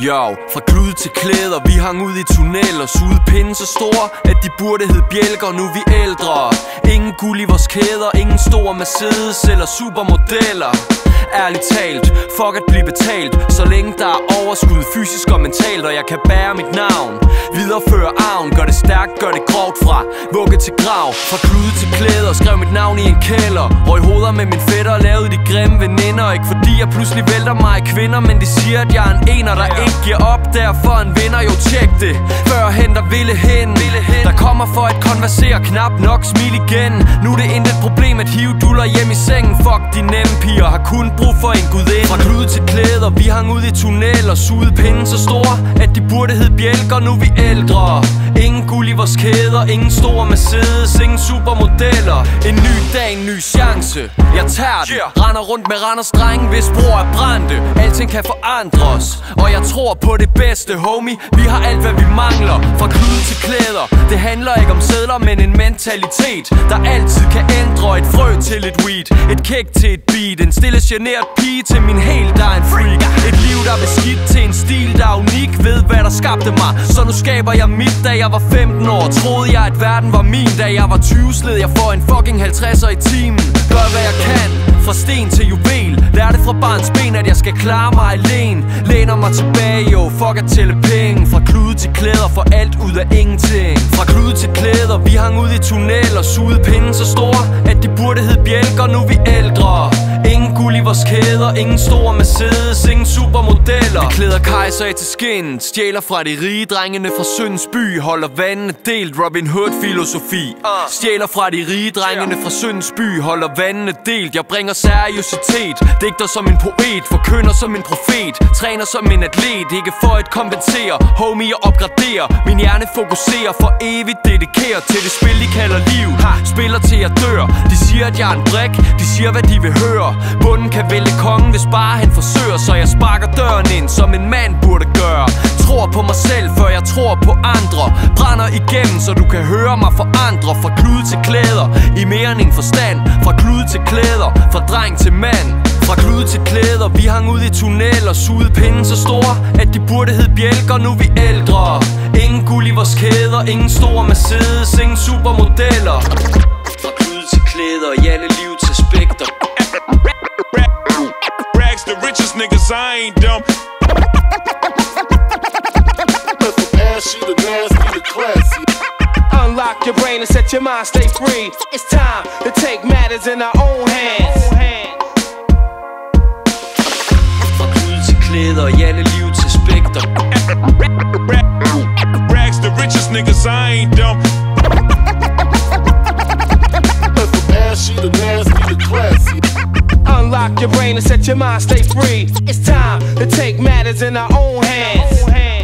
Jo, fra klude til klæder, vi hang ud i tunneller. Sugede pinde så store, at de burde hed bjælker. Nu er vi ældre. Ingen guld i vores kæder, ingen stor Mercedes eller supermodeller. Ærligt talt, fuck at blive betalt, så længe der er overskud fysisk og mentalt. Og jeg kan bære mit navn, videreføre arven, gør det stærkt, gør det grovt fra vugge til grav. Fra klude til klæder, skrev mit navn i en kælder. Røg hoveder med min fætter og lavede de grimme veninder. Ikke fordi jeg pludselig vælter mig i kvinder, men de siger at jeg er en ener, der ikke giver op. Derfor en vinder, jo tjek det. Førhen der ville hen, der kommer for at konversere, knap nok smil igen. Nu er det intet problem at hive duller hjem i sengen. Fuck de nemme piger, har kun brug for en gudinde. Fra klude til klæder, vi hang ud i tunneller. Sugede pinde så store, at de burde hed bjælker. Nu er vi ældre. Ingen guld i vores kæder, ingen store Mercedes, ingen supermodeller. En ny dag, en ny chance. Jeg tager den, render rundt med Randers drenge, hvis bror er brændte. Alting kan forandres, og jeg tror på det bedste, homie. Vi har alt hvad vi mangler. Fra klude til klæder, det handler ikke om sedler, men en mentalitet, der altid kan ændre et frø til et weed. Et kick til et beat, en stille genert pige til min helt der er en freak. Et liv der er beskidt til en stil der er unik. Ved hvad der skabte mig, så nu skaber jeg mit. Da jeg var 15 år, troede jeg at verden var min. Da jeg var 20, sled jeg for en fucking 50'er i timen. Gør hvad jeg kan, fra sten til juvel. Lær det fra barns ben, at jeg skal klare mig alene. Læner mig tilbage, jo, fuck at tælle penge. Fra klude til klæder, for alt ud af ingenting. Fra klude til klæder, vi hang ud i tunneller. Sugede pinde så store, at de burde hed bjælker. Nu er vi ældre. Ingen guld i vores kæder, ingen store Mercedes, ingen supermodeller. Vi klæder kejser af til skin, stjæler fra de rige. Drengene fra Søndens by, holder vandene delt, Robin Hood filosofi. Stjæler fra de rige, drengene fra Søndens by, holder vandene delt. Jeg bringer seriøsitet, digter som en poet, forkynder som en profet, træner som en atlet, ikke for at kompensere. Homie, jeg opgraderer, min hjerne fokuserer, for evigt dedikerer til det spil, de kalder liv. Spiller til jeg dør, de siger at jeg er en brik, de siger hvad de vil høre. Bunden kan vælge kongen, hvis bare han forsøger, så jeg sparker døren ind, som en mand burde gøre. Tror på mig selv, før jeg tror på andre. Brænder igennem, så du kan høre mig forandre. Fra klude til klæder, i mere end en forstand. Fra klude til klæder, fra dreng til mand. Fra klude til klæder, vi hang ud i tunneller. Sugede pinde så store, at de burde hed bjælker. Nu er vi ældre. Ingen guld i vores kæder, ingen store Mercedes, ingen supermodeller. Fra klude til klæder, i alle livets aspekter. Rags the richest niggas, I ain't dumb. Unlock your brain and set your mind, stay free. It's time to take matters in our own hands. Fra klude til klæder, i alle livets aspekter. Rags the richest niggas, I ain't dumb. Unlock your brain and set your mind, stay free. It's time to take matters in our own hands.